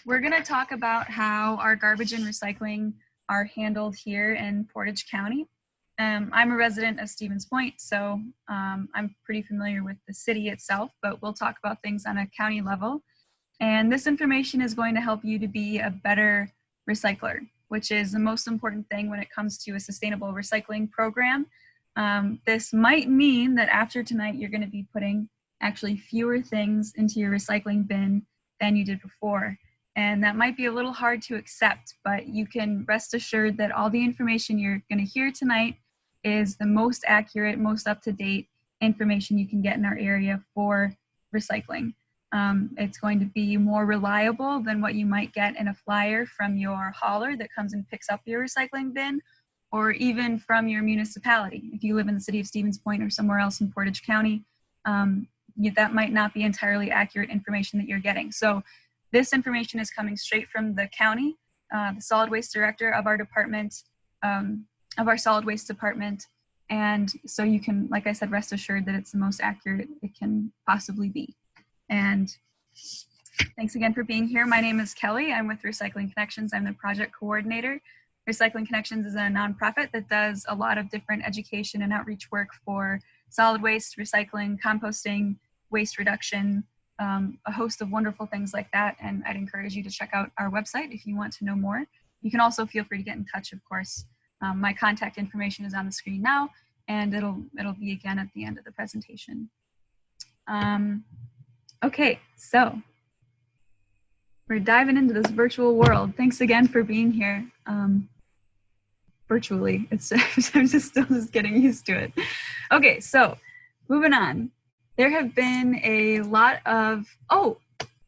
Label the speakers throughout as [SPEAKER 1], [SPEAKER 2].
[SPEAKER 1] we're going to talk about how our garbage and recycling are handled here in Portage County. I'm a resident of Stevens Point, so I'm pretty familiar with the city itself, but we'll talk about things on a county level. And this information is going to help you to be a better recycler, which is the most important thing when it comes to a sustainable recycling program. This might mean that after tonight, you're going to be putting actually fewer things into your recycling bin than you did before. And that might be a little hard to accept, but you can rest assured that all the information you're going to hear tonight is the most accurate, most up-to-date information you can get in our area for recycling. It's going to be more reliable than what you might get in a flyer from your hauler that comes and picks up your recycling bin, or even from your municipality. If you live in the city of Stevens Point or somewhere else in Portage County, that might not be entirely accurate information that you're getting. So this information is coming straight from the county, the solid waste director of our department, of our solid waste department. And so you can, like I said, rest assured that it's the most accurate it can possibly be. And thanks again for being here. My name is Kelly. I'm with Recycling Connections. I'm the project coordinator. Recycling Connections is a nonprofit that does a lot of different education and outreach work for solid waste, recycling, composting, waste reduction, a host of wonderful things like that. And I'd encourage you to check out our website if you want to know more. You can also feel free to get in touch, of course. My contact information is on the screen now, and it'll be again at the end of the presentation. Okay, so we're diving into this virtual world. Thanks again for being here. Virtually, I'm just getting used to it. Okay, so moving on. There have been a lot of, oh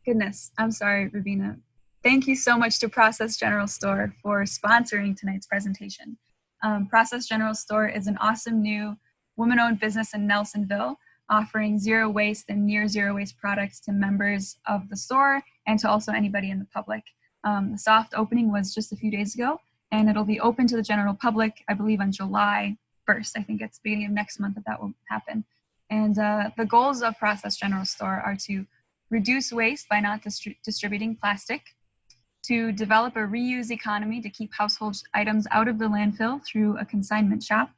[SPEAKER 1] goodness, I'm sorry, Rubina. Thank you so much to Process General Store for sponsoring tonight's presentation. Process General Store is an awesome new woman-owned business in Nelsonville, offering zero waste and near zero waste products to members of the store and to also anybody in the public. The soft opening was just a few days ago, and it'll be open to the general public, I believe, on July 1st. I think it's the beginning of next month that will happen. And the goals of Process General Store are to reduce waste by not distributing plastic, to develop a reuse economy to keep household items out of the landfill through a consignment shop,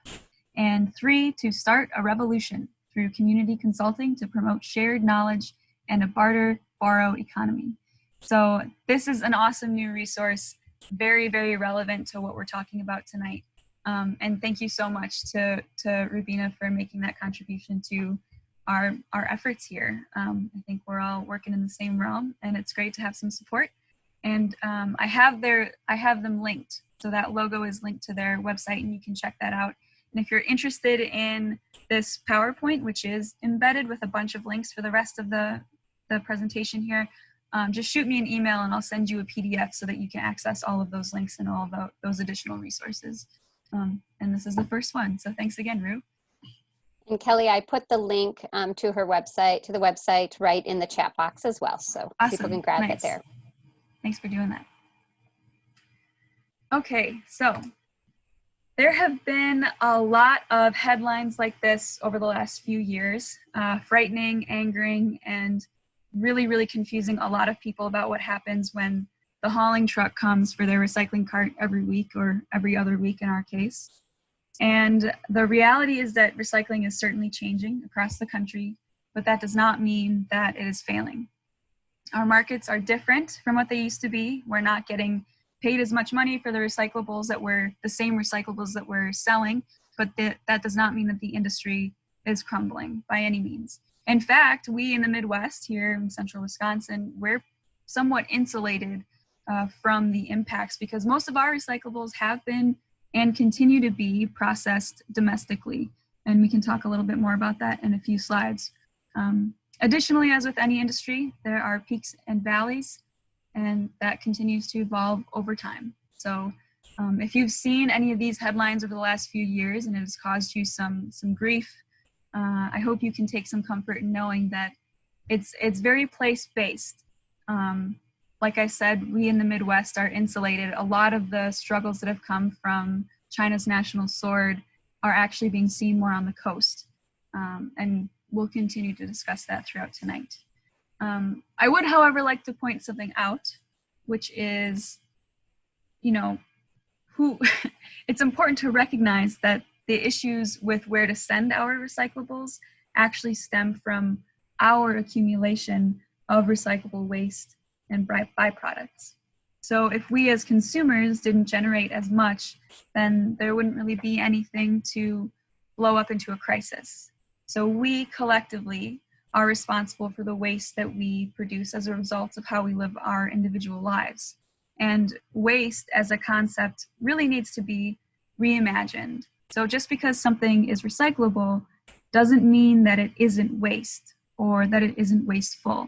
[SPEAKER 1] and 3, to start a revolution through community consulting to promote shared knowledge and a barter-borrow economy. So this is an awesome new resource, very, very relevant to what we're talking about tonight. And thank you so much to Rubina for making that contribution to our efforts here. I think we're all working in the same realm, and it's great to have some support. And I have them linked. So that logo is linked to their website, and you can check that out. And if you're interested in this PowerPoint, which is embedded with a bunch of links for the rest of the presentation here, just shoot me an email and I'll send you a PDF so that you can access all of those links and all of those additional resources. And this is the first one. So thanks again, Rue.
[SPEAKER 2] And Kelly, I put the link to the website right in the chat box as well. So awesome. People can grab it there.
[SPEAKER 1] Thanks for doing that. Okay, so there have been a lot of headlines like this over the last few years, frightening, angering, and really, really confusing a lot of people about what happens when the hauling truck comes for their recycling cart every week or every other week in our case. And the reality is that recycling is certainly changing across the country, but that does not mean that it is failing. Our markets are different from what they used to be. We're not getting paid as much money for the recyclables the same recyclables that we're selling, but that does not mean that the industry is crumbling by any means. In fact, we in the Midwest here in central Wisconsin, we're somewhat insulated from the impacts because most of our recyclables have been and continue to be processed domestically. And we can talk a little bit more about that in a few slides. Additionally, as with any industry, there are peaks and valleys, and that continues to evolve over time. So if you've seen any of these headlines over the last few years and it has caused you some grief, I hope you can take some comfort in knowing that it's very place-based. Like I said, we in the Midwest are insulated. A lot of the struggles that have come from China's national sword are actually being seen more on the coast. And we'll continue to discuss that throughout tonight. I would, however, like to point something out. which is, you know, who it's important to recognize that the issues with where to send our recyclables actually stem from our accumulation of recyclable waste and byproducts. So if we as consumers didn't generate as much, then there wouldn't really be anything to blow up into a crisis. So we collectively are responsible for the waste that we produce as a result of how we live our individual lives. And waste as a concept really needs to be reimagined. So just because something is recyclable doesn't mean that it isn't waste or that it isn't wasteful.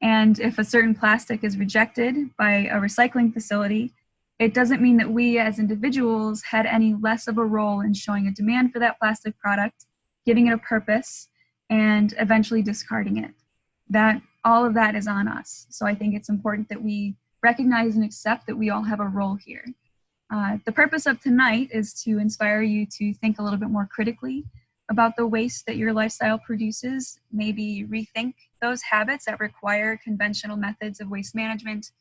[SPEAKER 1] And if a certain plastic is rejected by a recycling facility, it doesn't mean that we as individuals had any less of a role in showing a demand for that plastic product, giving it a purpose, and eventually discarding it. That all of that is on us. So I think it's important that we recognize and accept that we all have a role here. The purpose of tonight is to inspire you to think a little bit more critically about the waste that your lifestyle produces, maybe rethink those habits that require conventional methods of waste management,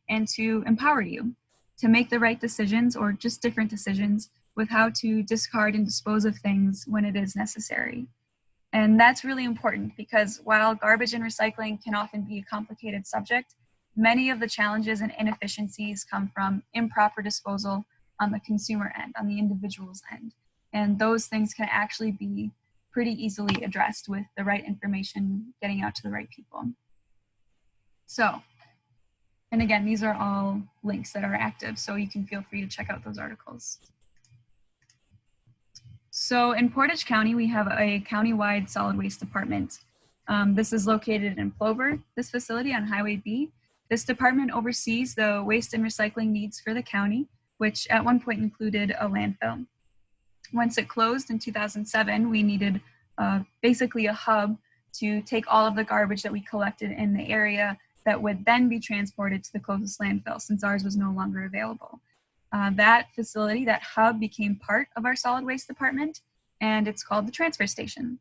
[SPEAKER 1] and to empower you to make the right decisions or just different decisions with how to discard and dispose of things when it is necessary. And that's really important because while garbage and recycling can often be a complicated subject, many of the challenges and inefficiencies come from improper disposal on the consumer end, on the individual's end. And those things can actually be pretty easily addressed with the right information getting out to the right people. So, and again, these are all links that are active, so you can feel free to check out those articles. So in Portage County, we have a countywide solid waste department. This is located in Plover, this facility on Highway B. This department oversees the waste and recycling needs for the county, which at one point included a landfill. Once it closed in 2007, we needed basically a hub to take all of the garbage that we collected in the area that would then be transported to the closest landfill since ours was no longer available. That facility, that hub, became part of our solid waste department, and it's called the transfer station.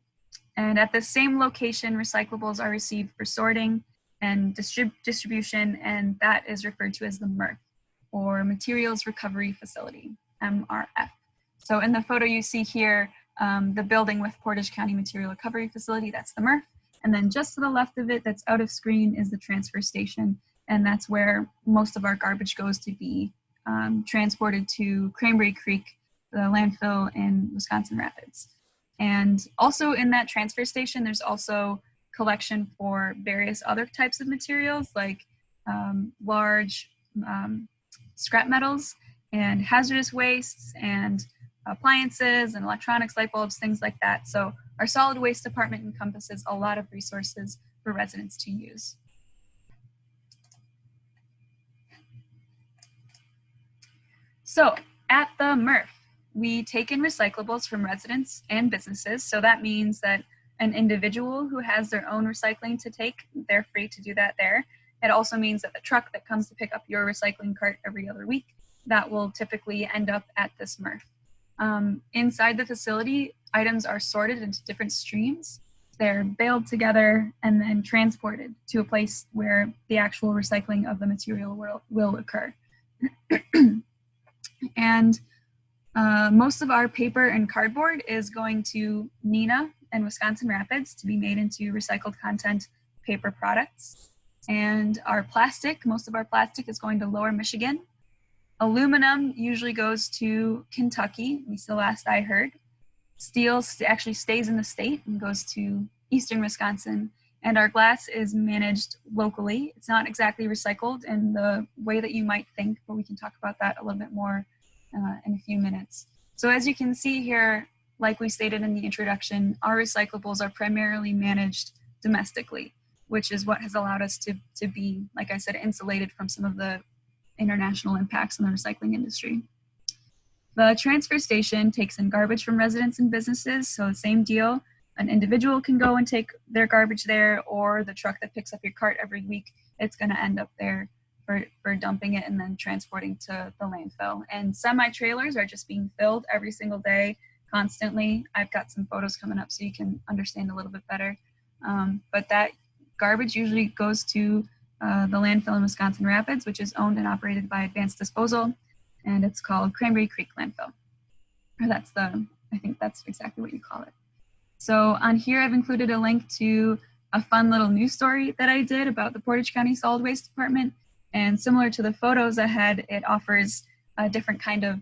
[SPEAKER 1] And at the same location, recyclables are received for sorting and distribution, and that is referred to as the MRF, or Materials Recovery Facility, MRF. So in the photo you see here, the building with Portage County Material Recovery Facility, that's the MRF. And then just to the left of it, that's out of screen, is the transfer station. And that's where most of our garbage goes to be transported to Cranberry Creek, the landfill in Wisconsin Rapids. And also in that transfer station, there's also collection for various other types of materials like large scrap metals and hazardous wastes and appliances and electronics, light bulbs, things like that. So our solid waste department encompasses a lot of resources for residents to use. So at the MRF, we take in recyclables from residents and businesses. So that means that an individual who has their own recycling to take, they're free to do that there. It also means that the truck that comes to pick up your recycling cart every other week, that will typically end up at this MRF. Inside the facility, items are sorted into different streams. They're baled together and then transported to a place where the actual recycling of the material will occur. And most of our paper and cardboard is going to Neenah and Wisconsin Rapids to be made into recycled content paper products. And our plastic, most of our plastic is going to Lower Michigan. Aluminum usually goes to Kentucky, at least the last I heard. Steel actually stays in the state and goes to eastern Wisconsin. And our glass is managed locally. It's not exactly recycled in the way that you might think, but we can talk about that a little bit more in a few minutes. So as you can see here, like we stated in the introduction, our recyclables are primarily managed domestically, which is what has allowed us to be, like I said, insulated from some of the international impacts on the recycling industry. The transfer station takes in garbage from residents and businesses, so same deal. An individual can go and take their garbage there, or the truck that picks up your cart every week, it's going to end up there for dumping it and then transporting to the landfill. And semi-trailers are just being filled every single day, constantly. I've got some photos coming up so you can understand a little bit better. But that garbage usually goes to the landfill in Wisconsin Rapids, which is owned and operated by Advanced Disposal, and it's called Cranberry Creek Landfill. Or I think that's exactly what you call it. So on here, I've included a link to a fun little news story that I did about the Portage County Solid Waste Department. And similar to the photos ahead, it offers a different kind of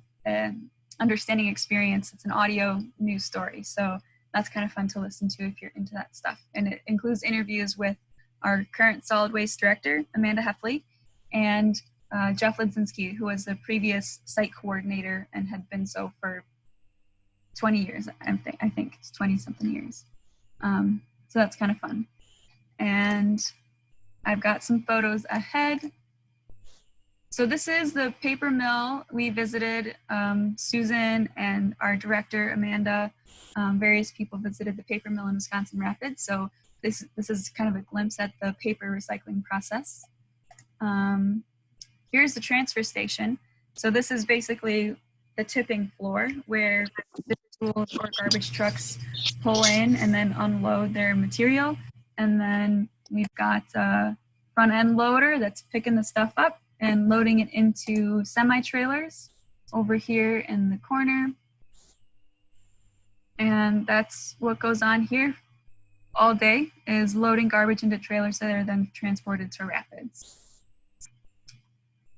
[SPEAKER 1] understanding experience. It's an audio news story. So that's kind of fun to listen to if you're into that stuff. And it includes interviews with our current solid waste director, Amanda Heffley, and Jeff Lidzinski, who was the previous site coordinator and had been so for 20 years, I think it's 20 something years. So that's kind of fun. And I've got some photos ahead. So this is the paper mill. We visited Susan and our director, Amanda. Various people visited the paper mill in Wisconsin Rapids. So this is kind of a glimpse at the paper recycling process. Here's the transfer station. So this is basically the tipping floor where the tools or garbage trucks pull in and then unload their material. And then we've got a front end loader that's picking the stuff up and loading it into semi-trailers over here in the corner. And that's what goes on here all day, is loading garbage into trailers that are then transported to Rapids.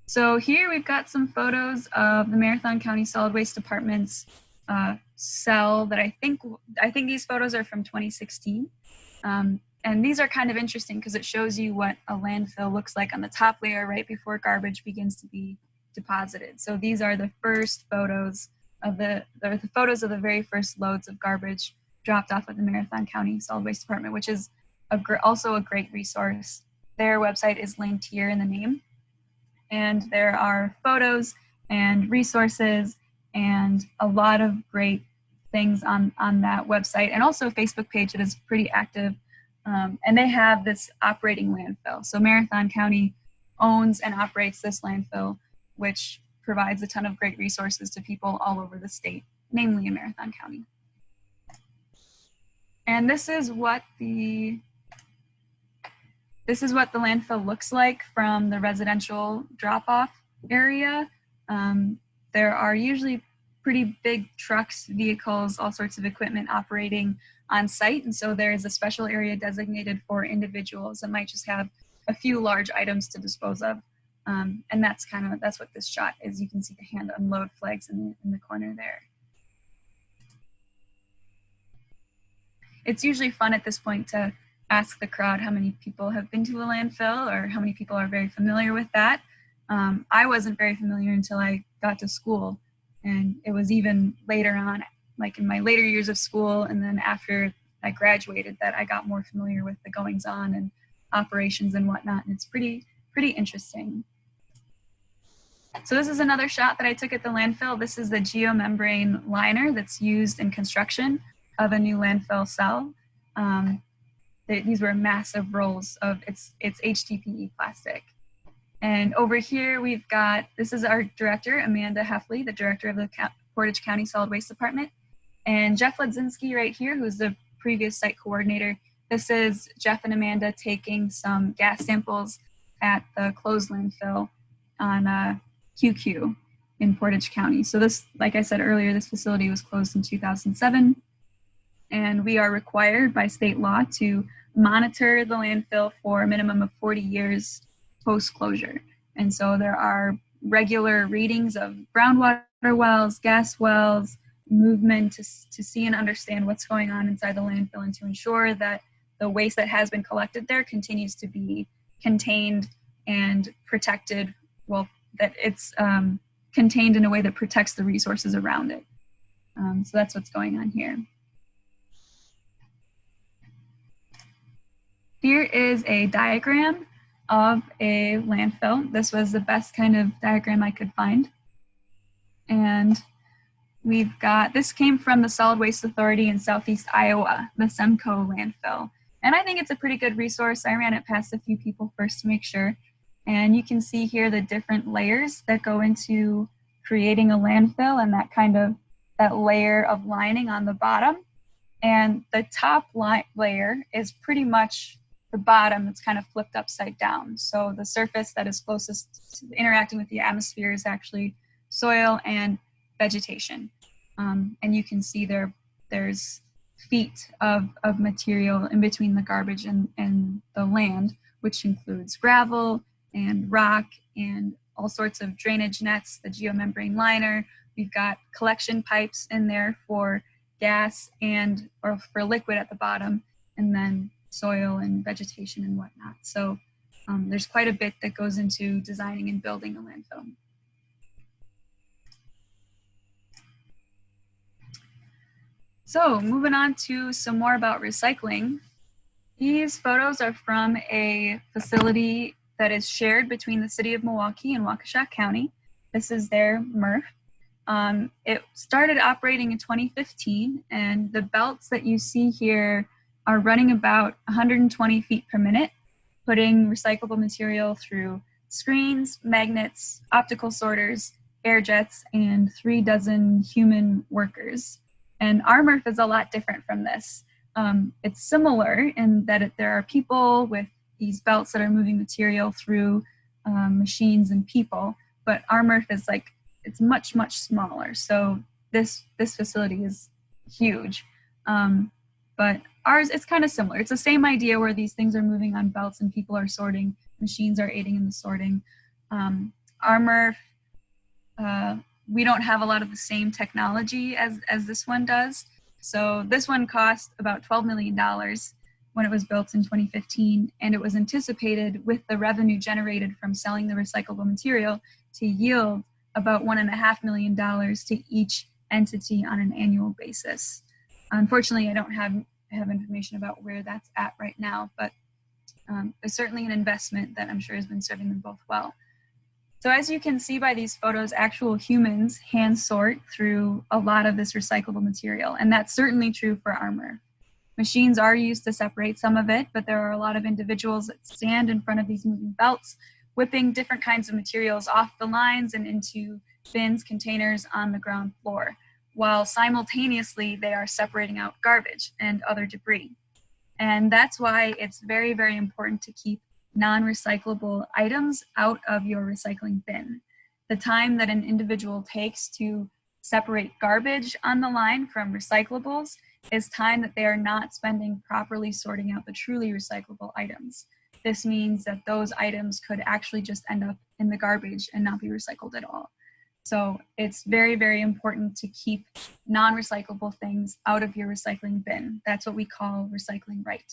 [SPEAKER 1] So here we've got some photos of the Marathon County Solid Waste Department's cell that I think these photos are from 2016. And these are kind of interesting because it shows you what a landfill looks like on the top layer right before garbage begins to be deposited. So these are the first photos of the photos of the very first loads of garbage dropped off at the Marathon County Solid Waste Department, which is also a great resource. Their website is linked here in the name. And there are photos and resources and a lot of great things on that website, and also a Facebook page that is pretty active. And they have this operating landfill. So Marathon County owns and operates this landfill, which provides a ton of great resources to people all over the state, namely in Marathon County. And this is what the landfill looks like from the residential drop-off area. There are usually pretty big trucks, vehicles, all sorts of equipment operating on site. And so there's a special area designated for individuals that might just have a few large items to dispose of. And that's what this shot is. You can see the hand unload flags in the corner there. It's usually fun at this point to ask the crowd how many people have been to a landfill or how many people are very familiar with that. I wasn't very familiar until I got to school, and it was even later on, like in my later years of school and then after I graduated, that I got more familiar with the goings on and operations and whatnot, and it's pretty interesting. So this is another shot that I took at the landfill. This is the geomembrane liner that's used in construction of a new landfill cell. These were massive rolls of it's HDPE plastic. And over here we've got, this is our director, Amanda Heffley, the director of the Portage County Solid Waste Department. And Jeff Lidzinski right here, who's the previous site coordinator. This is Jeff and Amanda taking some gas samples at the closed landfill on QQ in Portage County. So this, like I said earlier, this facility was closed in 2007. And we are required by state law to monitor the landfill for a minimum of 40 years post-closure. And so there are regular readings of groundwater wells, gas wells, movement to see and understand what's going on inside the landfill and to ensure that the waste that has been collected there continues to be contained and protected, well, that it's contained in a way that protects the resources around it. So that's what's going on here. Here is a diagram of a landfill. This was the best kind of diagram I could find. And we've got, this came from the Solid Waste Authority in Southeast Iowa, the Semco landfill. And I think it's a pretty good resource. I ran it past a few people first to make sure. And you can see here the different layers that go into creating a landfill and that layer of lining on the bottom. And the top layer is pretty much the bottom, it's kind of flipped upside down. So the surface that is closest to interacting with the atmosphere is actually soil and vegetation. And you can see there's feet of material in between the garbage and the land, which includes gravel and rock and all sorts of drainage nets, the geomembrane liner. We've got collection pipes in there for gas or for liquid at the bottom, and then soil and vegetation and whatnot. So there's quite a bit that goes into designing and building a landfill. So moving on to some more about recycling. These photos are from a facility that is shared between the city of Milwaukee and Waukesha County. This is their MRF. It started operating in 2015, and the belts that you see here are running about 120 feet per minute, putting recyclable material through screens, magnets, optical sorters, air jets, and 36 human workers. And our MRF is a lot different from this. It's similar in that there are people with these belts that are moving material through machines and people, but our MRF is it's much, much smaller. So this facility is huge. But ours, it's kind of similar. It's the same idea where these things are moving on belts and people are sorting, machines are aiding in the sorting. Our MRF, we don't have a lot of the same technology as this one does. So this one cost about $12 million when it was built in 2015, and it was anticipated with the revenue generated from selling the recyclable material to yield about $1.5 million to each entity on an annual basis. Unfortunately, I don't have information about where that's at right now, but it's certainly an investment that I'm sure has been serving them both well. So as you can see by these photos, actual humans hand sort through a lot of this recyclable material, and that's certainly true for our MRF. Machines are used to separate some of it, but there are a lot of individuals that stand in front of these moving belts, whipping different kinds of materials off the lines and into bins, containers on the ground floor, while simultaneously they are separating out garbage and other debris. And that's why it's very, very important to keep non-recyclable items out of your recycling bin. The time that an individual takes to separate garbage on the line from recyclables is time that they are not spending properly sorting out the truly recyclable items. This means that those items could actually just end up in the garbage and not be recycled at all. So it's very, very important to keep non-recyclable things out of your recycling bin. That's what we call recycling right.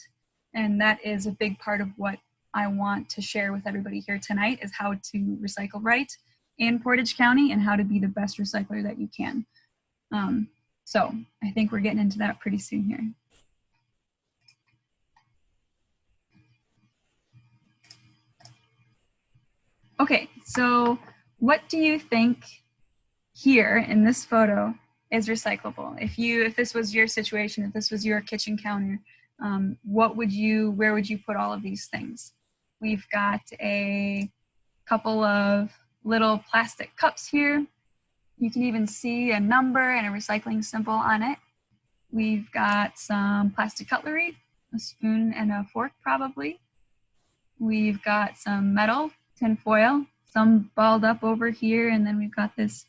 [SPEAKER 1] And that is a big part of what I want to share with everybody here tonight, is how to recycle right in Portage County and how to be the best recycler that you can. So I think we're getting into that pretty soon here. Okay, so what do you think here in this photo is recyclable? If this was your situation, if this was your kitchen counter, where would you put all of these things? We've got a couple of little plastic cups here. You can even see a number and a recycling symbol on it. We've got some plastic cutlery, a spoon and a fork probably. We've got some metal, tin foil, some balled up over here, and then we've got this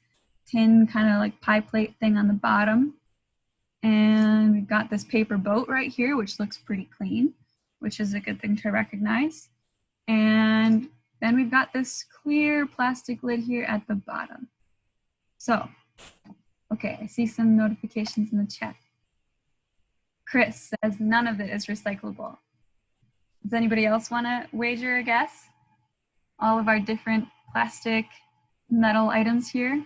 [SPEAKER 1] tin kind of like pie plate thing on the bottom. And we've got this paper boat right here, which looks pretty clean, which is a good thing to recognize. And then we've got this clear plastic lid here at the bottom. So, okay, I see some notifications in the chat. Chris says none of it is recyclable. Does anybody else want to wager a guess? All of our different plastic, metal items here.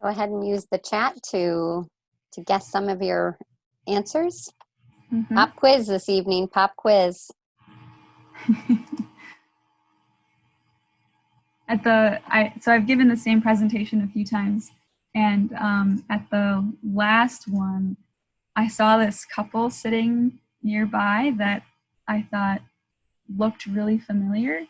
[SPEAKER 2] Go ahead and use the chat to guess some of your answers. Mm-hmm. Pop quiz this evening, pop quiz.
[SPEAKER 1] So I've given the same presentation a few times, and at the last one, I saw this couple sitting nearby that I thought looked really familiar.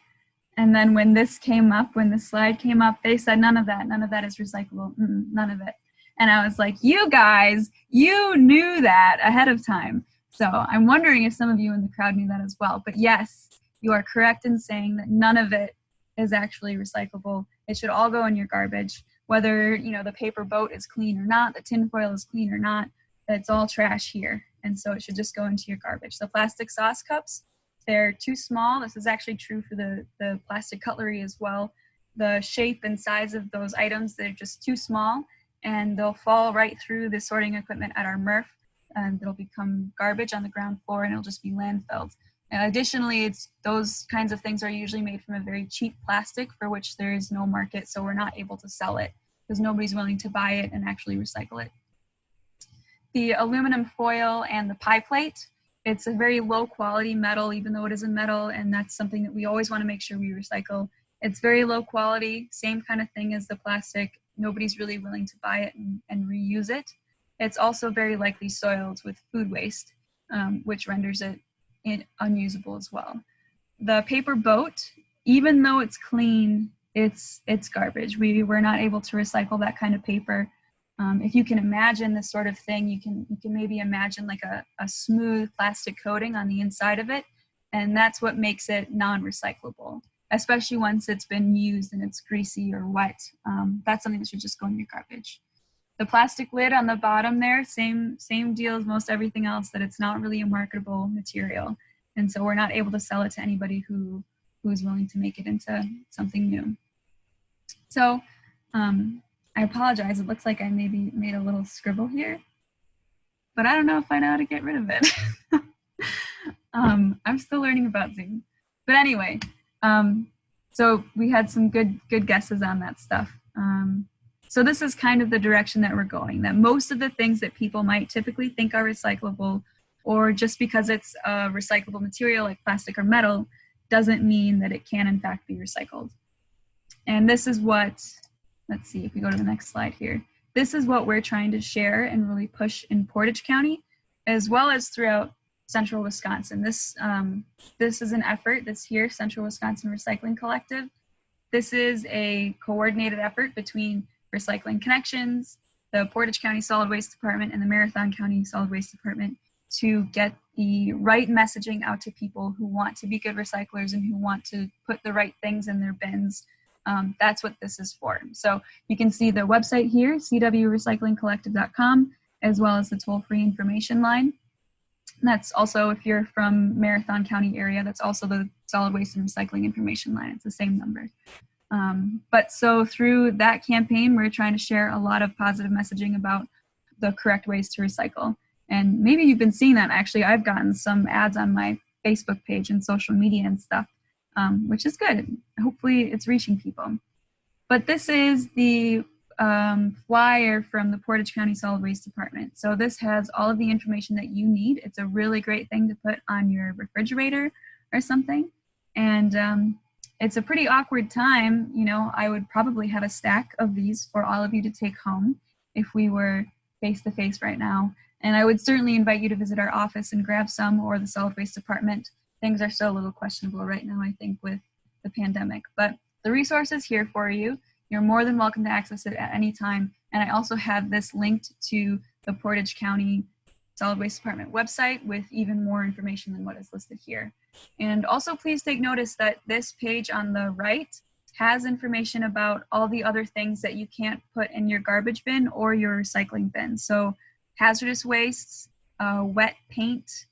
[SPEAKER 1] And then when this slide came up, they said none of that is recyclable, none of it. And I was like, you guys, you knew that ahead of time. So I'm wondering if some of you in the crowd knew that as well. But yes, you are correct in saying that none of it is actually recyclable. It should all go in your garbage, whether, you know, the paper boat is clean or not, the tinfoil is clean or not, it's all trash here. And so it should just go into your garbage. The plastic sauce cups, they're too small. This is actually true for the plastic cutlery as well. The shape and size of those items, they're just too small, and they'll fall right through the sorting equipment at our MRF, and it'll become garbage on the ground floor, and it'll just be landfilled. And additionally, those kinds of things are usually made from a very cheap plastic for which there is no market, so we're not able to sell it because nobody's willing to buy it and actually recycle it. The aluminum foil and the pie plate, it's a very low quality metal, even though it is a metal, and that's something that we always want to make sure we recycle. It's very low quality, same kind of thing as the plastic. Nobody's really willing to buy it and reuse it. It's also very likely soiled with food waste, which renders it unusable as well. The paper boat, even though it's clean, it's garbage. We're not able to recycle that kind of paper. If you can imagine this sort of thing, you can maybe imagine like a smooth plastic coating on the inside of it, and that's what makes it non-recyclable, especially once it's been used and it's greasy or wet. That's something that should just go in your garbage. The plastic lid on the bottom there, same deal as most everything else, that it's not really a marketable material. And so we're not able to sell it to anybody who is willing to make it into something new. So I apologize. It looks like I maybe made a little scribble here, but I don't know if I know how to get rid of it. I'm still learning about Zoom. But anyway, so we had some good guesses on that stuff. So this is kind of the direction that we're going, that most of the things that people might typically think are recyclable, or just because it's a recyclable material like plastic or metal, doesn't mean that it can in fact be recycled. And this is what, let's see if we go to the next slide here. This is what we're trying to share and really push in Portage County, as well as throughout Central Wisconsin. This is an effort, this here, Central Wisconsin Recycling Collective. This is a coordinated effort between Recycling Connections, the Portage County Solid Waste Department, and the Marathon County Solid Waste Department to get the right messaging out to people who want to be good recyclers and who want to put the right things in their bins. That's what this is for. So you can see the website here, cwrecyclingcollective.com, as well as the toll-free information line. And that's also, if you're from Marathon County area, that's also the solid waste and recycling information line. It's the same number. But so through that campaign, we're trying to share a lot of positive messaging about the correct ways to recycle. And maybe you've been seeing that. Actually, I've gotten some ads on my Facebook page and social media and stuff, which is good. Hopefully it's reaching people. But this is the flyer from the Portage County Solid Waste Department. So this has all of the information that you need. It's a really great thing to put on your refrigerator or something. And it's a pretty awkward time. You know, I would probably have a stack of these for all of you to take home if we were face-to-face right now. And I would certainly invite you to visit our office and grab some, or the solid waste department. Things are still a little questionable right now, I think, with the pandemic. But the resource is here for you. You're more than welcome to access it at any time. And I also have this linked to the Portage County Solid Waste Department website with even more information than what is listed here. And also please take notice that this page on the right has information about all the other things that you can't put in your garbage bin or your recycling bin. So hazardous wastes, wet paint,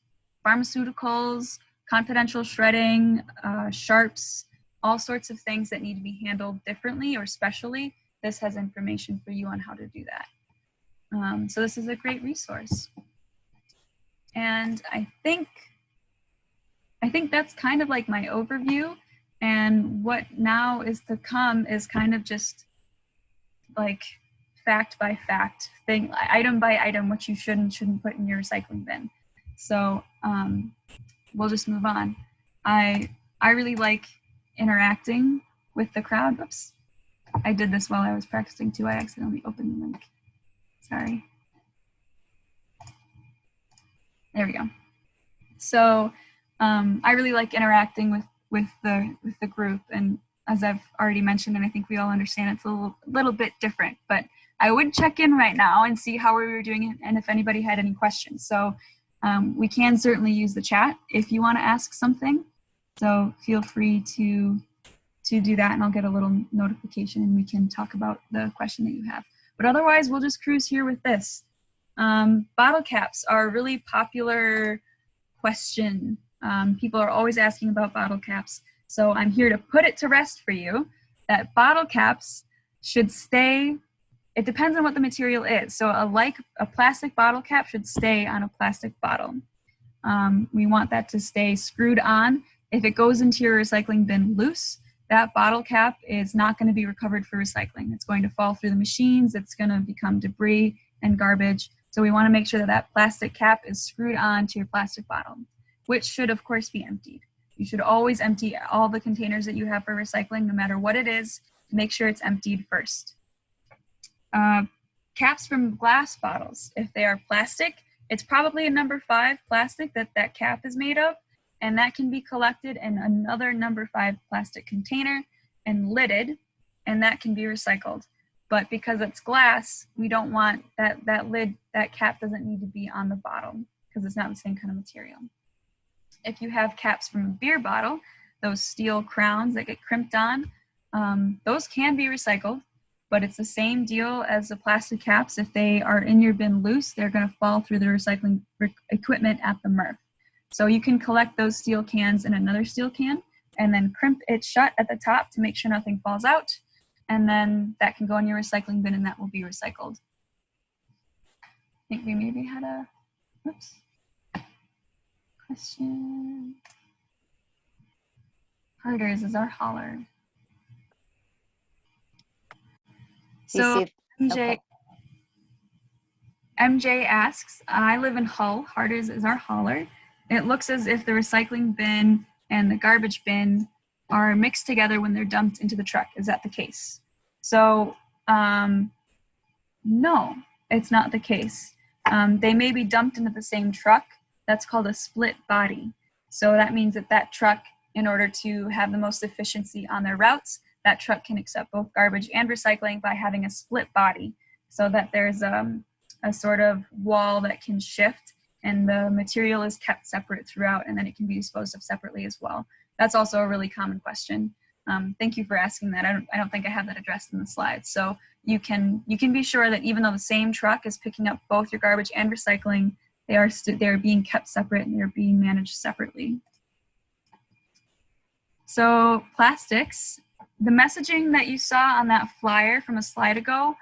[SPEAKER 1] pharmaceuticals, confidential shredding, sharps, all sorts of things that need to be handled differently or specially. This has information for you on how to do that. So this is a great resource. And I think that's kind of like my overview. And what now is to come is kind of just like fact by fact thing, item by item, what you should and shouldn't put in your recycling bin. So we'll just move on. I really like interacting with the crowd. Oops, I did this while I was practicing too. I accidentally opened the link. Sorry. There we go. So I really like interacting with the group, and as I've already mentioned, and I think we all understand, it's a little bit different, but I would check in right now and see how we were doing it and if anybody had any questions. So We can certainly use the chat if you want to ask something. So feel free to do that, and I'll get a little notification and we can talk about the question that you have. But otherwise, we'll just cruise here with this. Bottle caps are a really popular question. People are always asking about bottle caps. So I'm here to put it to rest for you that bottle caps should stay, it depends on what the material is. So a plastic bottle cap should stay on a plastic bottle. We want that to stay screwed on. If it goes into your recycling bin loose, that bottle cap is not going to be recovered for recycling. It's going to fall through the machines. It's going to become debris and garbage. So we want to make sure that that plastic cap is screwed on to your plastic bottle, which should, of course, be emptied. You should always empty all the containers that you have for recycling, no matter what it is. Make sure it's emptied first. Caps from glass bottles. If they are plastic, it's probably a number 5 plastic that cap is made of. And that can be collected in another number 5 plastic container and lidded, and that can be recycled. But because it's glass, we don't want that lid, that cap doesn't need to be on the bottle because it's not the same kind of material. If you have caps from a beer bottle, those steel crowns that get crimped on, those can be recycled, but it's the same deal as the plastic caps. If they are in your bin loose, they're going to fall through the recycling equipment at the MRF. So you can collect those steel cans in another steel can and then crimp it shut at the top to make sure nothing falls out. And then that can go in your recycling bin and that will be recycled. I think we maybe had a, oops, question. Herders is our hauler. So MJ asks, I live in Hull, Harders is our hauler. It looks as if the recycling bin and the garbage bin are mixed together when they're dumped into the truck. Is that the case? So, no, it's not the case. They may be dumped into the same truck. That's called a split body. So that means that truck, in order to have the most efficiency on their routes, that truck can accept both garbage and recycling by having a split body so that there's a sort of wall that can shift and the material is kept separate throughout, and then it can be disposed of separately as well. That's also a really common question. Thank you for asking that. I don't think I have that addressed in the slides. So you can be sure that even though the same truck is picking up both your garbage and recycling, they are being kept separate and they're being managed separately. So plastics, the messaging that you saw on that flyer from a slide ago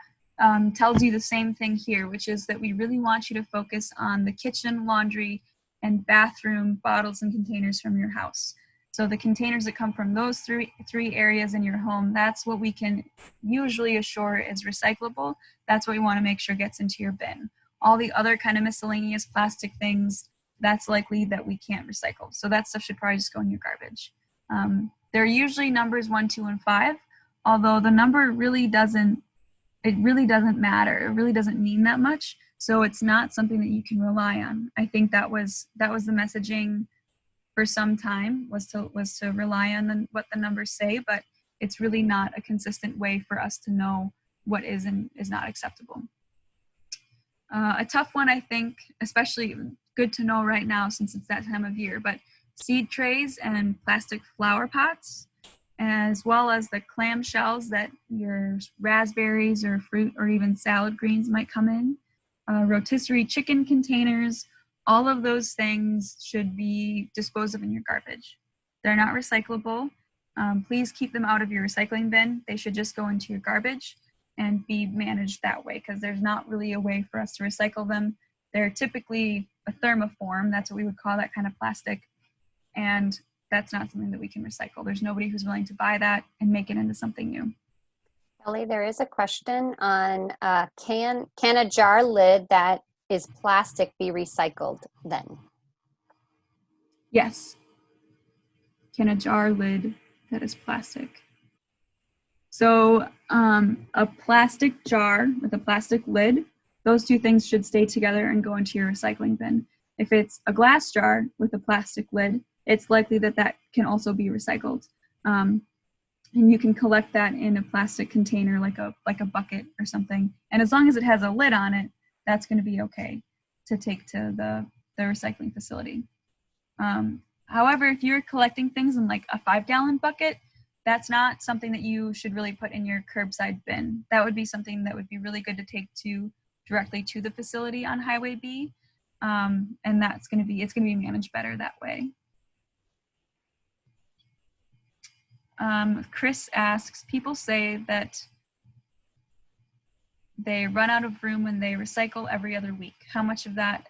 [SPEAKER 1] tells you the same thing here, which is that we really want you to focus on the kitchen, laundry, and bathroom bottles and containers from your house. So the containers that come from those three areas in your home, that's what we can usually assure is recyclable. That's what we want to make sure gets into your bin. All the other kind of miscellaneous plastic things, that's likely that we can't recycle. So that stuff should probably just go in your garbage. They're usually numbers 1, 2, and 5, although the number really doesn't matter. It really doesn't mean that much. So it's not something that you can rely on. I think that was the messaging for some time, was to rely on what the numbers say, but it's really not a consistent way for us to know what is and is not acceptable. A tough one, I think, especially good to know right now since it's that time of year, but seed trays and plastic flower pots, as well as the clam shells that your raspberries or fruit or even salad greens might come in, rotisserie chicken containers, all of those things should be disposed of in your garbage. They're not recyclable. Please keep them out of your recycling bin. They should just go into your garbage and be managed that way because there's not really a way for us to recycle them. They're typically a thermoform. That's what we would call that kind of plastic. And that's not something that we can recycle. There's nobody who's willing to buy that and make it into something new.
[SPEAKER 2] Ellie, there is a question on can a jar lid that is plastic be recycled then?
[SPEAKER 1] Yes. Can a jar lid that is plastic? So a plastic jar with a plastic lid, those two things should stay together and go into your recycling bin. If it's a glass jar with a plastic lid, it's likely that can also be recycled. And you can collect that in a plastic container like a bucket or something. And as long as it has a lid on it, that's going to be okay to take to the recycling facility. However, if you're collecting things in like a 5-gallon bucket, that's not something that you should really put in your curbside bin. That would be something that would be really good to take directly to the facility on Highway B. And it's going to be managed better that way. Chris asks, people say that they run out of room when they recycle every other week. How much of that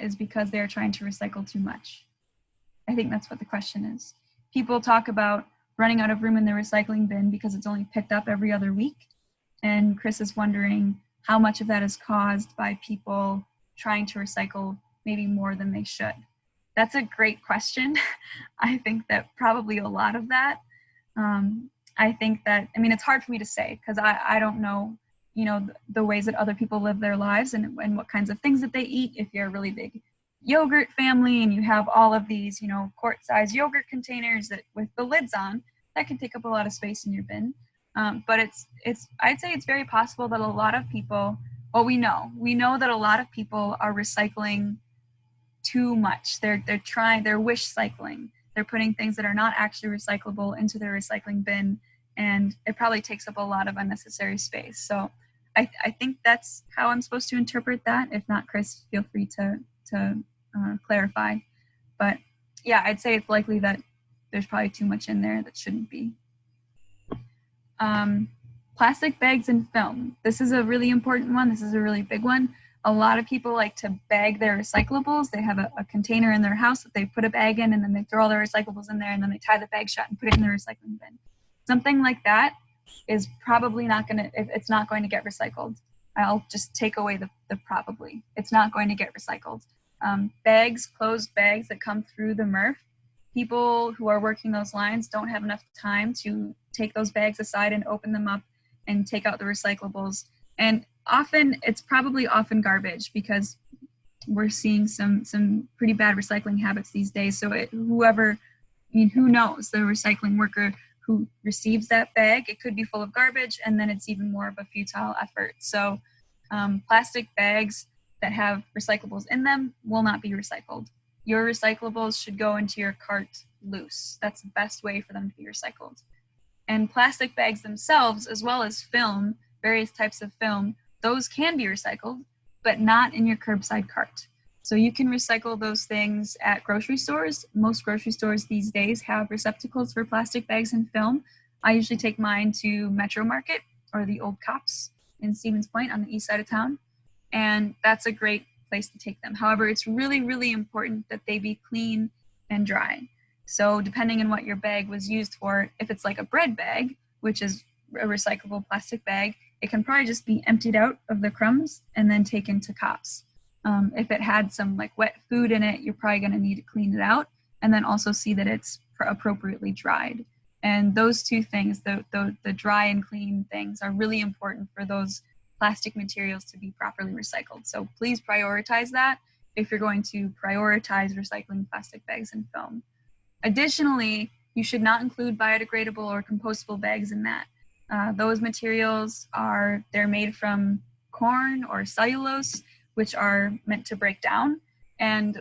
[SPEAKER 1] is because they're trying to recycle too much? I think that's what the question is. People talk about running out of room in the recycling bin because it's only picked up every other week. And Chris is wondering how much of that is caused by people trying to recycle maybe more than they should. That's a great question. I think that probably a lot of that. I think that, I mean, it's hard for me to say because I don't know, the ways that other people live their lives and what kinds of things that they eat. If you're a really big yogurt family and you have all of these, quart-sized yogurt containers that with the lids on, that can take up a lot of space in your bin. But I'd say it's very possible that a lot of people, well, we know that a lot of people are recycling too much. They're wish cycling. They're putting things that are not actually recyclable into their recycling bin, and it probably takes up a lot of unnecessary space. So I think that's how I'm supposed to interpret that. If not, Chris, feel free to clarify. But yeah, I'd say it's likely that there's probably too much in there that shouldn't be. Plastic bags and film. This is a really important one. This is a really big one. A lot of people like to bag their recyclables. They have a container in their house that they put a bag in, and then they throw all their recyclables in there, and then they tie the bag shut and put it in the recycling bin. Something like that is probably it's not going to get recycled. I'll just take away the probably. It's not going to get recycled. Closed bags that come through the MRF, people who are working those lines don't have enough time to take those bags aside and open them up and take out the recyclables. And it's probably often garbage because we're seeing some pretty bad recycling habits these days. So who knows, the recycling worker who receives that bag, it could be full of garbage, and then it's even more of a futile effort. So plastic bags that have recyclables in them will not be recycled. Your recyclables should go into your cart loose. That's the best way for them to be recycled. And plastic bags themselves, as well as film, various types of film, those can be recycled, but not in your curbside cart. So you can recycle those things at grocery stores. Most grocery stores these days have receptacles for plastic bags and film. I usually take mine to Metro Market or the Old Cops in Stevens Point on the east side of town. And that's a great place to take them. However, it's really, really important that they be clean and dry. So depending on what your bag was used for, if it's like a bread bag, which is a recyclable plastic bag, it can probably just be emptied out of the crumbs and then taken to cops. If it had some like wet food in it, you're probably going to need to clean it out and then also see that it's appropriately dried. And those two things, the dry and clean things, are really important for those plastic materials to be properly recycled. So please prioritize that if you're going to prioritize recycling plastic bags and film. Additionally, you should not include biodegradable or compostable bags in that. Those materials they're made from corn or cellulose, which are meant to break down. And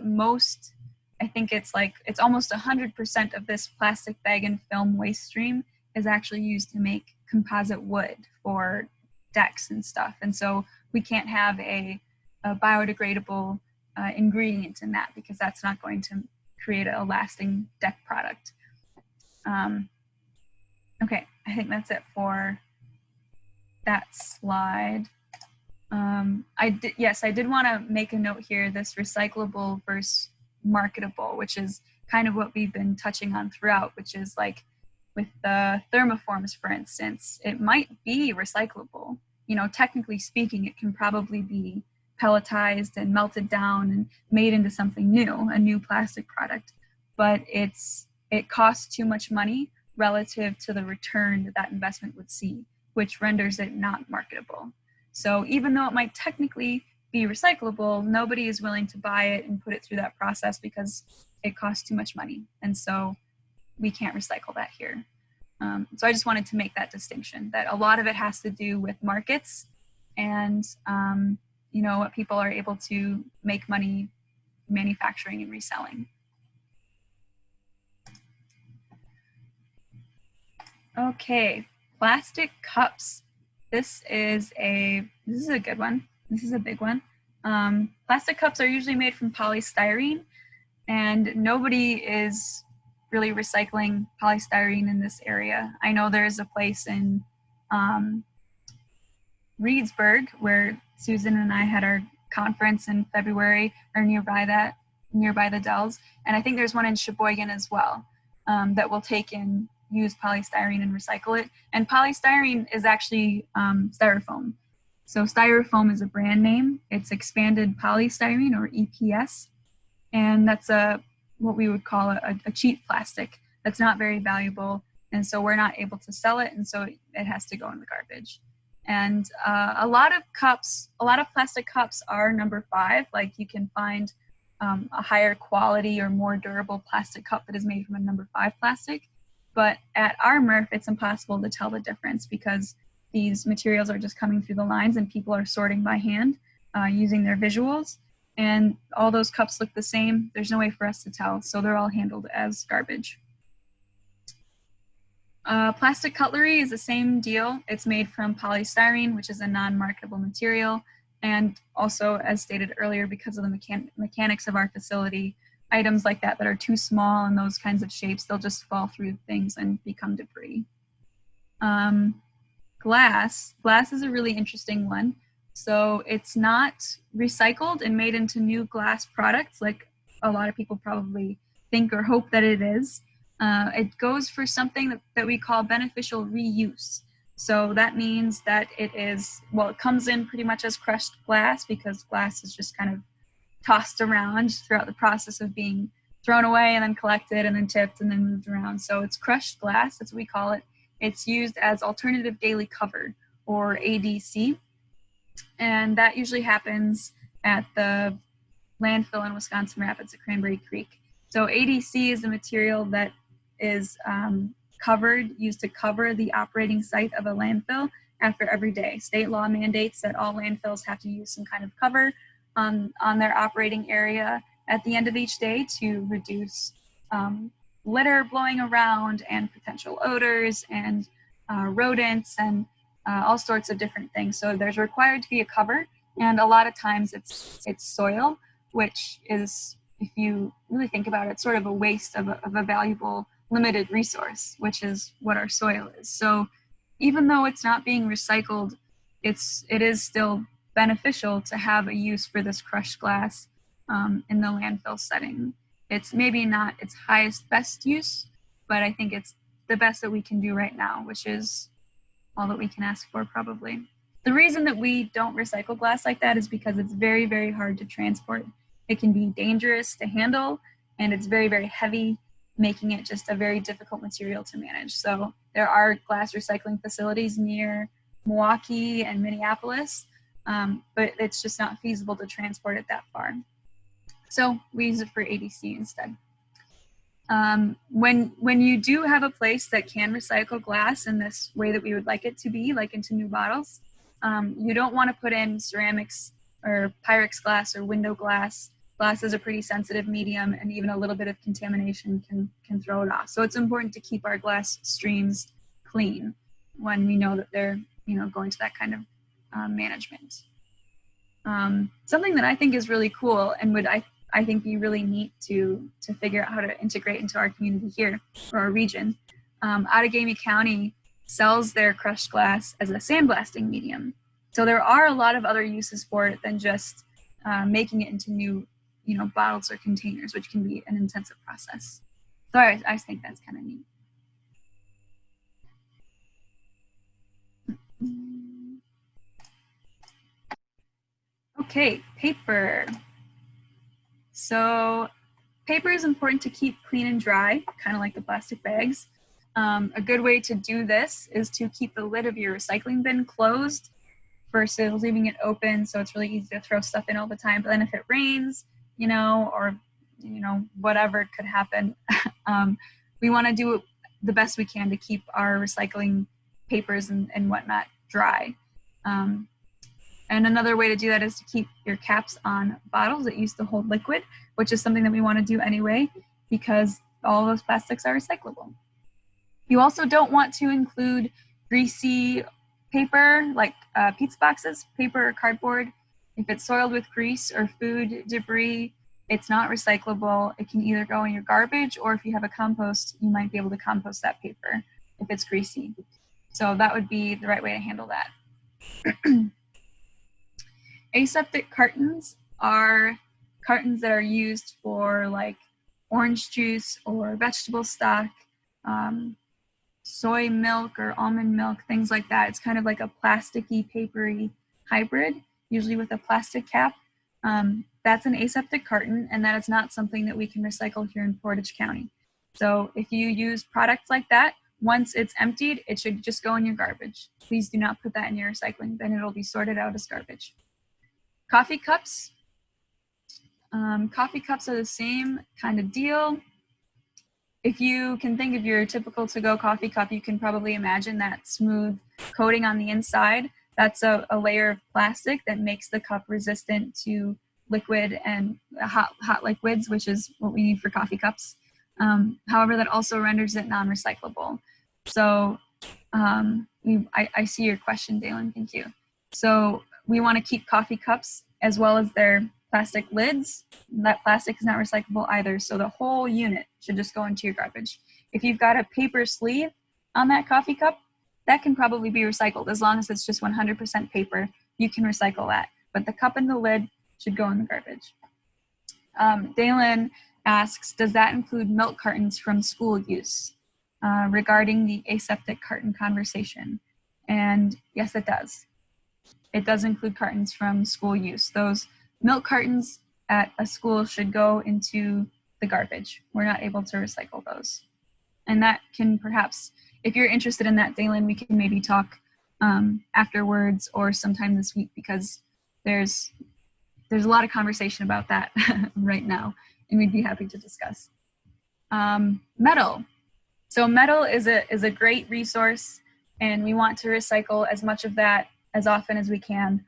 [SPEAKER 1] I think it's almost 100% of this plastic bag and film waste stream is actually used to make composite wood for decks and stuff. And so we can't have a biodegradable ingredient in that because that's not going to create a lasting deck product. Okay, I think that's it for that slide. I did want to make a note here, this recyclable versus marketable, which is kind of what we've been touching on throughout, which is like with the thermoforms, for instance, it might be recyclable. Technically speaking, it can probably be pelletized and melted down and made into something new, a new plastic product, but it costs too much money relative to the return that investment would see, which renders it not marketable. So even though it might technically be recyclable, nobody is willing to buy it and put it through that process because it costs too much money. And so we can't recycle that here. So I just wanted to make that distinction, that a lot of it has to do with markets and, you know, what people are able to make money manufacturing and reselling. Okay, plastic cups. This is a good one. This is a big one. Plastic cups are usually made from polystyrene, and nobody is really recycling polystyrene in this area. I know there's a place in Reedsburg where Susan and I had our conference in February, or nearby the Dells, and I think there's one in Sheboygan as well, that will take in used polystyrene and recycle it. And polystyrene is actually styrofoam. So styrofoam is a brand name. It's expanded polystyrene, or EPS, and that's what we would call a cheap plastic that's not very valuable, and so we're not able to sell it, and so it has to go in the garbage. And a lot of plastic cups are number 5. Like, you can find a higher quality or more durable plastic cup that is made from a number 5 plastic. But at our MRF, it's impossible to tell the difference because these materials are just coming through the lines and people are sorting by hand using their visuals. And all those cups look the same. There's no way for us to tell, so they're all handled as garbage. Plastic cutlery is the same deal. It's made from polystyrene, which is a non-marketable material. And also, as stated earlier, because of the mechanics of our facility, items like that are too small and those kinds of shapes, they'll just fall through things and become debris. Glass is a really interesting one. So it's not recycled and made into new glass products like a lot of people probably think or hope that it is. It goes for something that we call beneficial reuse. So that means that it comes in pretty much as crushed glass, because glass is just kind of tossed around throughout the process of being thrown away and then collected and then tipped and then moved around. So it's crushed glass, that's what we call it. It's used as alternative daily cover, or ADC. And that usually happens at the landfill in Wisconsin Rapids at Cranberry Creek. So ADC is a material that is used to cover the operating site of a landfill after every day. State law mandates that all landfills have to use some kind of cover on their operating area at the end of each day to reduce litter blowing around and potential odors and rodents and all sorts of different things. So there's required to be a cover, and a lot of times it's soil, which is, if you really think about it, sort of a waste of a valuable limited resource, which is what our soil is. So even though it's not being recycled, it is still beneficial to have a use for this crushed glass in the landfill setting. It's maybe not its highest best use, but I think it's the best that we can do right now, which is all that we can ask for, probably. The reason that we don't recycle glass like that is because it's very, very hard to transport. It can be dangerous to handle, and it's very, very heavy, making it just a very difficult material to manage. So there are glass recycling facilities near Milwaukee and Minneapolis, but it's just not feasible to transport it that far. So we use it for ADC instead. When you do have a place that can recycle glass in this way that we would like it to be, like into new bottles, you don't want to put in ceramics or Pyrex glass or window glass. Glass is a pretty sensitive medium, and even a little bit of contamination can throw it off. So it's important to keep our glass streams clean when we know that they're going to that kind of management. Something that I think is really cool and would I think be really neat to figure out how to integrate into our community here, or our region. Outagamie County sells their crushed glass as a sandblasting medium. So there are a lot of other uses for it than just making it into new bottles or containers, which can be an intensive process. So I think that's kind of neat. Okay, paper. So paper is important to keep clean and dry, kind of like the plastic bags. A good way to do this is to keep the lid of your recycling bin closed versus leaving it open, so it's really easy to throw stuff in all the time. But then if it rains, or whatever could happen, we want to do the best we can to keep our recycling papers and whatnot dry. And another way to do that is to keep your caps on bottles that used to hold liquid, which is something that we want to do anyway, because all those plastics are recyclable. You also don't want to include greasy paper, like pizza boxes, paper or cardboard. If it's soiled with grease or food debris, it's not recyclable. It can either go in your garbage, or if you have a compost, you might be able to compost that paper if it's greasy. So that would be the right way to handle that. Aseptic cartons are cartons that are used for like orange juice or vegetable stock, soy milk or almond milk, things like that. It's kind of like a plasticky, papery hybrid, usually with a plastic cap. That's an aseptic carton, and that is not something that we can recycle here in Portage County. So if you use products like that, once it's emptied, it should just go in your garbage. Please do not put that in your recycling bin. It'll be sorted out as garbage. Coffee cups. Coffee cups are the same kind of deal. If you can think of your typical to-go coffee cup, you can probably imagine that smooth coating on the inside. That's a layer of plastic that makes the cup resistant to liquid and hot liquids, which is what we need for coffee cups. However, that also renders it non-recyclable. So I see your question, Dalen, thank you. So we want to keep coffee cups as well as their plastic lids. That plastic is not recyclable either, so the whole unit should just go into your garbage. If you've got a paper sleeve on that coffee cup, that can probably be recycled. As long as it's just 100% paper, you can recycle that. But the cup and the lid should go in the garbage. Dalen asks, does that include milk cartons from school use? Regarding the aseptic carton conversation. And yes, it does. It does include cartons from school use. Those milk cartons at a school should go into the garbage. We're not able to recycle those. And that can perhaps, if you're interested in that, Dalen, we can maybe talk afterwards or sometime this week, because there's a lot of conversation about that right now, and we'd be happy to discuss. Metal. So metal is a great resource, and we want to recycle as much of that as often as we can.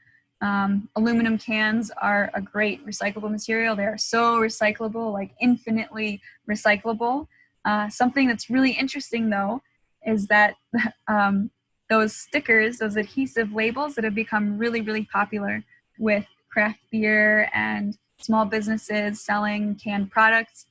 [SPEAKER 1] Aluminum cans are a great recyclable material. They are so recyclable, like infinitely recyclable. Something that's really interesting, though, is that those stickers, those adhesive labels that have become really, really popular with craft beer and small businesses selling canned products,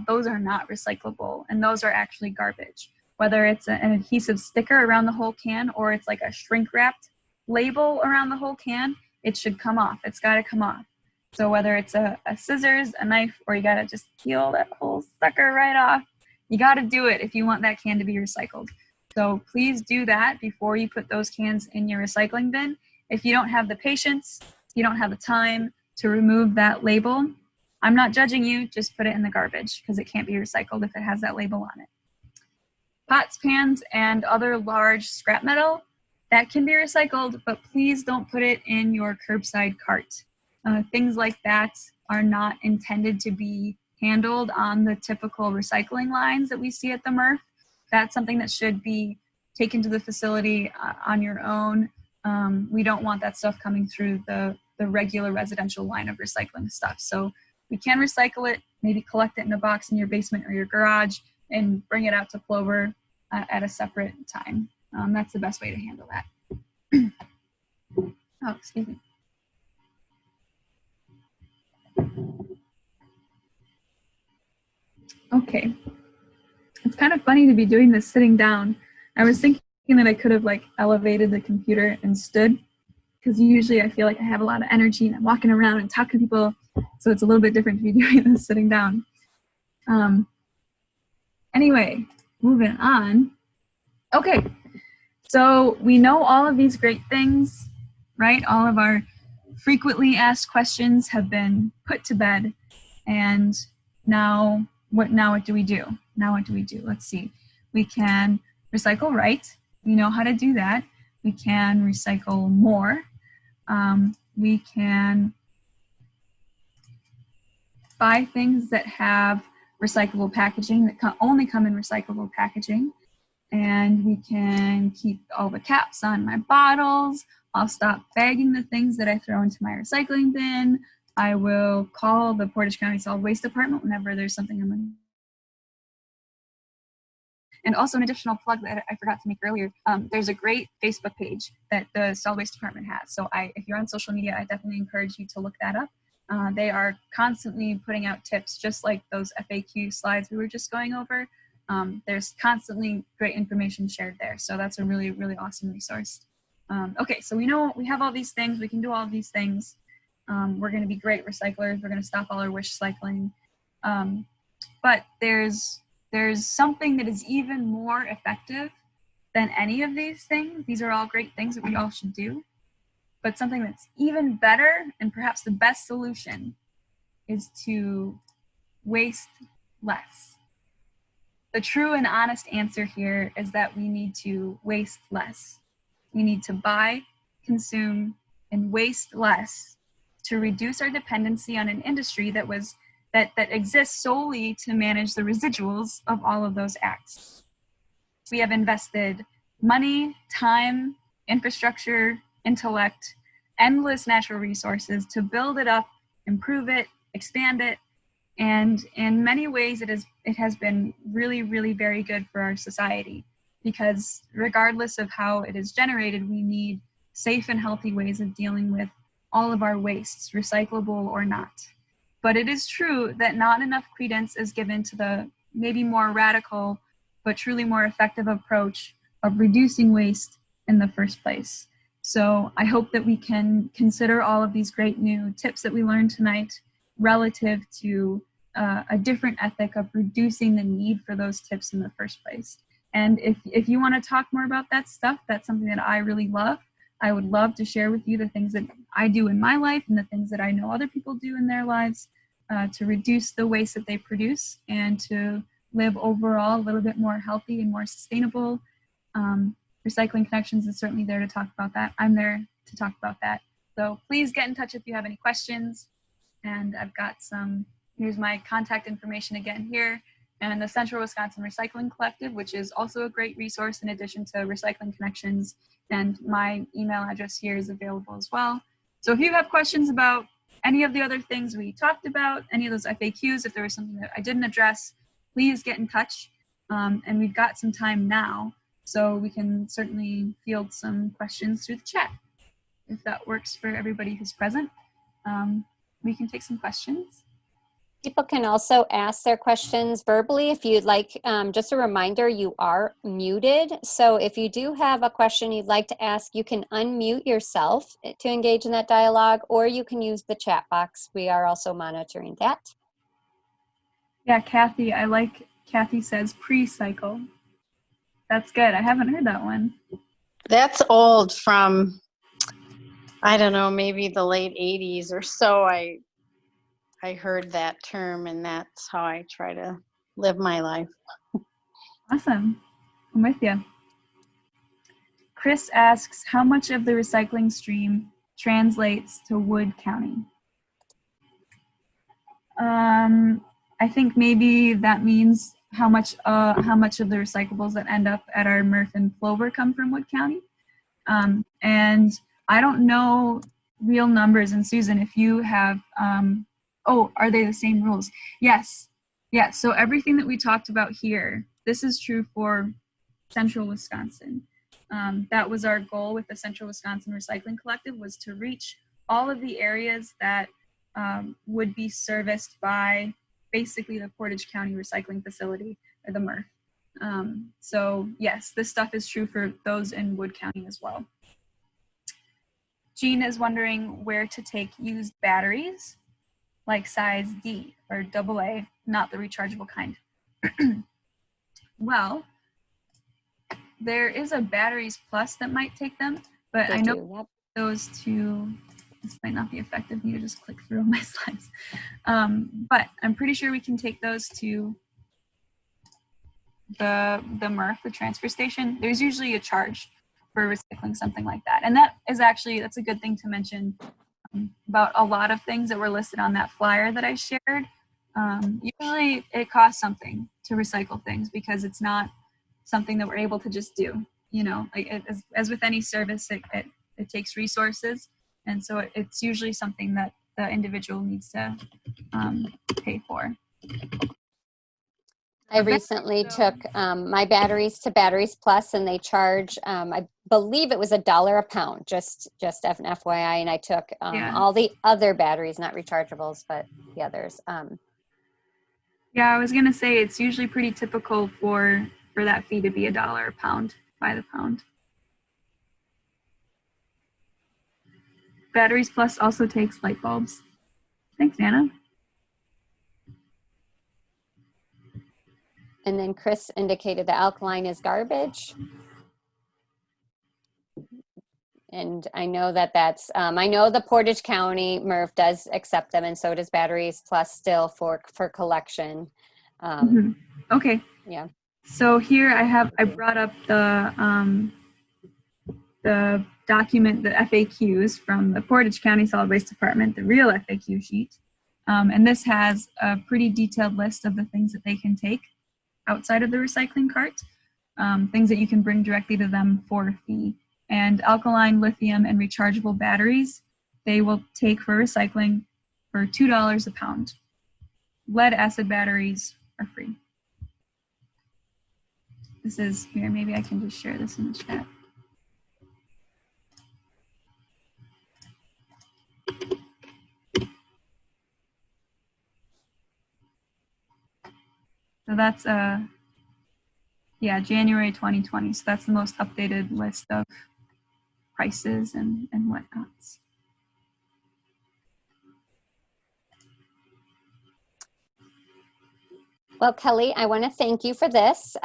[SPEAKER 1] those are not recyclable, and those are actually garbage. Whether it's an adhesive sticker around the whole can or it's like a shrink-wrapped label around the whole can, it should come off. It's got to come off. So whether it's a scissors, a knife, or you got to just peel that whole sucker right off, you got to do it if you want that can to be recycled. So please do that before you put those cans in your recycling bin. If you don't have the patience, you don't have the time to remove that label, I'm not judging you, just put it in the garbage because it can't be recycled if it has that label on it. Pots, pans, and other large scrap metal, that can be recycled, but please don't put it in your curbside cart. Things like that are not intended to be handled on the typical recycling lines that we see at the MRF. That's something that should be taken to the facility on your own. We don't want that stuff coming through the regular residential line of recycling stuff. So we can recycle it, maybe collect it in a box in your basement or your garage and bring it out to Plover at a separate time. That's the best way to handle that. Oh, excuse me. Okay. It's kind of funny to be doing this sitting down. I was thinking that I could have like elevated the computer and stood, because usually I feel like I have a lot of energy and I'm walking around and talking to people. So it's a little bit different to be doing this sitting down. Anyway, moving on. Okay, so we know all of these great things, right? All of our frequently asked questions have been put to bed. And now what do we do? Let's see. We can recycle right. We know how to do that. We can recycle more. We can buy things that have recyclable packaging that only come in recyclable packaging. And we can keep all the caps on my bottles. I'll stop bagging the things that I throw into my recycling bin. I will call the Portage County Solid Waste Department whenever there's something I'm going. And also an additional plug that I forgot to make earlier, there's a great Facebook page that the Solid Waste Department has. So if you're on social media, I definitely encourage you to look that up. They are constantly putting out tips, just like those FAQ slides we were just going over. There's constantly great information shared there. So that's a really, really awesome resource. Okay, so we know we have all these things. We can do all these things. We're going to be great recyclers. We're going to stop all our wish cycling. But there's something that is even more effective than any of these things. These are all great things that we all should do. But something that's even better, and perhaps the best solution, is to waste less. The true and honest answer here is that we need to waste less. We need to buy, consume, and waste less to reduce our dependency on an industry that exists solely to manage the residuals of all of those acts. We have invested money, time, infrastructure, intellect, endless natural resources to build it up, improve it, expand it, and in many ways it has been really, really very good for our society, because regardless of how it is generated, we need safe and healthy ways of dealing with all of our wastes, recyclable or not. But it is true that not enough credence is given to the maybe more radical, but truly more effective approach of reducing waste in the first place. So I hope that we can consider all of these great new tips that we learned tonight relative to a different ethic of reducing the need for those tips in the first place. And if you want to talk more about that stuff, that's something that I really love. I would love to share with you the things that I do in my life and the things that I know other people do in their lives to reduce the waste that they produce and to live overall a little bit more healthy and more sustainable. Recycling Connections is certainly there to talk about that. I'm there to talk about that. So please get in touch if you have any questions. And I've got here's my contact information again here. And the Central Wisconsin Recycling Collective, which is also a great resource in addition to Recycling Connections. And my email address here is available as well. So if you have questions about any of the other things we talked about, any of those FAQs, if there was something that I didn't address, please get in touch. And we've got some time now, so we can certainly field some questions through the chat. If that works for everybody who's present, we can take some questions.
[SPEAKER 2] People can also ask their questions verbally if you'd like. Just a reminder, you are muted. So if you do have a question you'd like to ask, you can unmute yourself to engage in that dialogue, or you can use the chat box. We are also monitoring that.
[SPEAKER 1] Yeah, Kathy, Kathy says pre-cycle. That's good. I haven't heard that one.
[SPEAKER 3] That's old from, I don't know, maybe the late 80s or so. I heard that term, and that's how I try to live my life.
[SPEAKER 1] Awesome. I'm with you. Chris asks, how much of the recycling stream translates to Wood County? I think maybe that means how much of the recyclables that end up at our MRF and Plover come from Wood County. And I don't know real numbers. And Susan, if you have, are they the same rules? Yes. Yeah, so everything that we talked about here, this is true for Central Wisconsin. That was our goal with the Central Wisconsin Recycling Collective, was to reach all of the areas that would be serviced by basically the Portage County Recycling Facility, or the MRF. So yes, this stuff is true for those in Wood County as well. Jean is wondering where to take used batteries, like size D or AA, not the rechargeable kind. Well, there is a Batteries Plus that might take them, but I know those two, this might not be effective. You just click through my slides. But I'm pretty sure we can take those to the MRF, the transfer station. There's usually a charge for recycling something like that. And that's a good thing to mention about a lot of things that were listed on that flyer that I shared. Usually it costs something to recycle things because it's not something that we're able to just do. You know, like as with any service, it takes resources, and so it's usually something that the individual needs to pay for.
[SPEAKER 2] I recently took my batteries to Batteries Plus, and they charge, I believe it was $1 a pound, just an FYI. And I took all the other batteries, not rechargeables, but the others.
[SPEAKER 1] Yeah, I was gonna say it's usually pretty typical for that fee to be $1 a pound by the pound. Batteries Plus also takes light bulbs. Thanks, Anna.
[SPEAKER 2] And then Chris indicated the alkaline is garbage. And I know that's, I know the Portage County MRF does accept them, and so does Batteries Plus still for collection.
[SPEAKER 1] Okay.
[SPEAKER 2] Yeah.
[SPEAKER 1] So here I brought up the document, the FAQs from the Portage County Solid Waste Department, the real FAQ sheet. And this has a pretty detailed list of the things that they can take outside of the recycling cart, things that you can bring directly to them for a fee. And alkaline, lithium, and rechargeable batteries, they will take for recycling for $2 a pound. Lead acid batteries are free. This is here, maybe I can just share this in the chat. So that's January 2020. So that's the most updated list of prices and whatnots.
[SPEAKER 2] Well, Kelly, I want to thank you for this.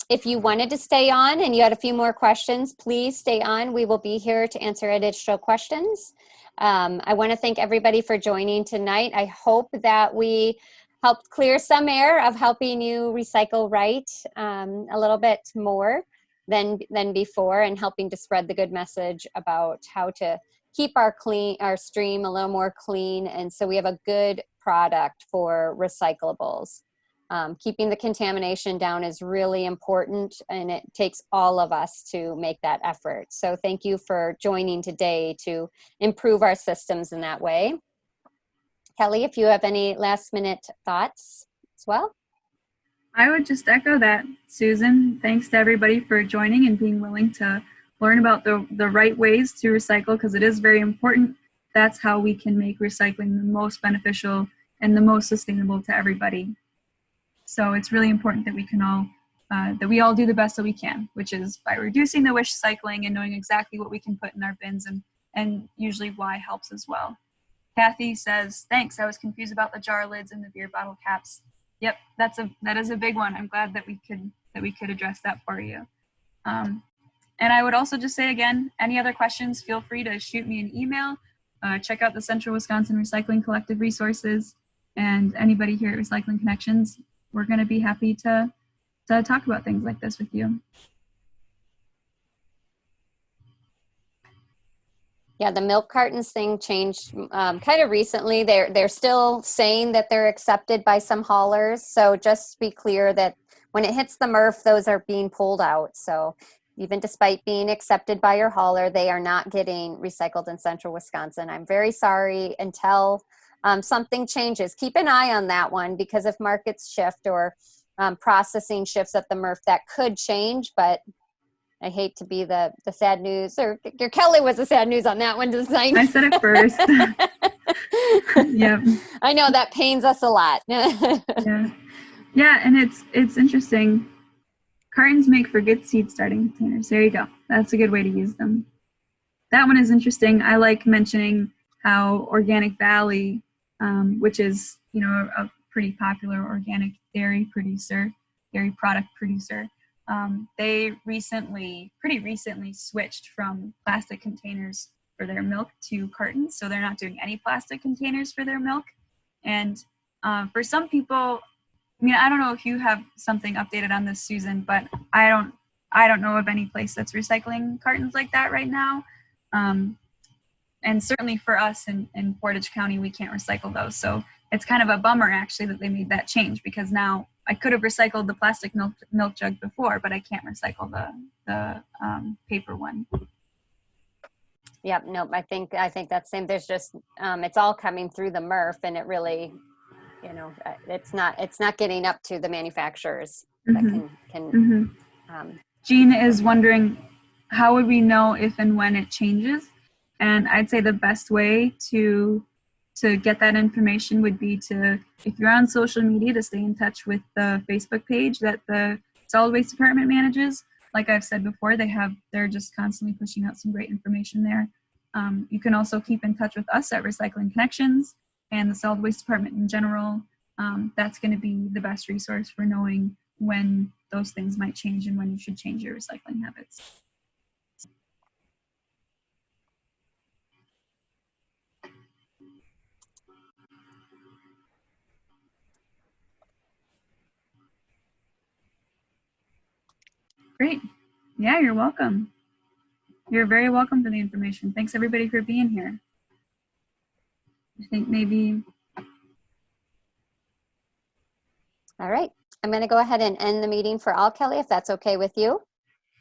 [SPEAKER 2] If you wanted to stay on and you had a few more questions, please stay on. We will be here to answer additional questions. I want to thank everybody for joining tonight. I hope that we helped clear some air of helping you recycle right a little bit more than before, and helping to spread the good message about how to keep our stream a little more clean. And so we have a good product for recyclables. Keeping the contamination down is really important, and it takes all of us to make that effort. So thank you for joining today to improve our systems in that way. Kelly, if you have any last minute thoughts as well.
[SPEAKER 1] I would just echo that, Susan. Thanks to everybody for joining and being willing to learn about the right ways to recycle, because it is very important. That's how we can make recycling the most beneficial and the most sustainable to everybody. So it's really important that we all do the best that we can, which is by reducing the wish cycling and knowing exactly what we can put in our bins, and usually why helps as well. Kathy says, thanks, I was confused about the jar lids and the beer bottle caps. Yep, that is a big one. I'm glad that we could address that for you. And I would also just say again, any other questions, feel free to shoot me an email. Check out the Central Wisconsin Recycling Collective resources, and anybody here at Recycling Connections. We're going to be happy to talk about things like this with you.
[SPEAKER 2] Yeah, the milk cartons thing changed kind of recently. They're still saying that they're accepted by some haulers. So just be clear that when it hits the MRF, those are being pulled out. So even despite being accepted by your hauler, they are not getting recycled in Central Wisconsin. I'm very sorry. Until something changes, keep an eye on that one, because if markets shift or processing shifts at the MRF, that could change. But I hate to be the sad news, or your Kelly was the sad news on that one tonight.
[SPEAKER 1] I said it first. Yep.
[SPEAKER 2] I know that pains us a lot.
[SPEAKER 1] Yeah, and it's interesting. Cartons make for good seed starting containers. There you go. That's a good way to use them. That one is interesting. I like mentioning how Organic Valley, which is a pretty popular organic dairy product producer. They pretty recently switched from plastic containers for their milk to cartons. So they're not doing any plastic containers for their milk. And for some people, I don't know if you have something updated on this, Susan, but I don't know of any place that's recycling cartons like that right now. And certainly for us in Portage County, we can't recycle those. So it's kind of a bummer actually that they made that change, because now I could have recycled the plastic milk jug before, but I can't recycle the paper one.
[SPEAKER 2] Yep. Nope. I think that's same. There's just, it's all coming through the MRF, and it really, you know, it's not getting up to the manufacturers that can.
[SPEAKER 1] Jean is wondering, how would we know if and when it changes? And I'd say the best way to get that information would be to, if you're on social media, to stay in touch with the Facebook page that the solid waste department manages. Like I've said before, they're just constantly pushing out some great information there. You can also keep in touch with us at Recycling Connections and the solid waste department in general. That's going to be the best resource for knowing when those things might change and when you should change your recycling habits. Great. Yeah, you're welcome. You're very welcome for the information. Thanks everybody for being here. I think maybe.
[SPEAKER 2] All right. I'm going to go ahead and end the meeting for all, Kelly, if that's okay with you.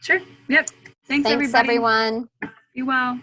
[SPEAKER 1] Sure. Yep. Thanks everybody.
[SPEAKER 2] Everyone.
[SPEAKER 1] Be well.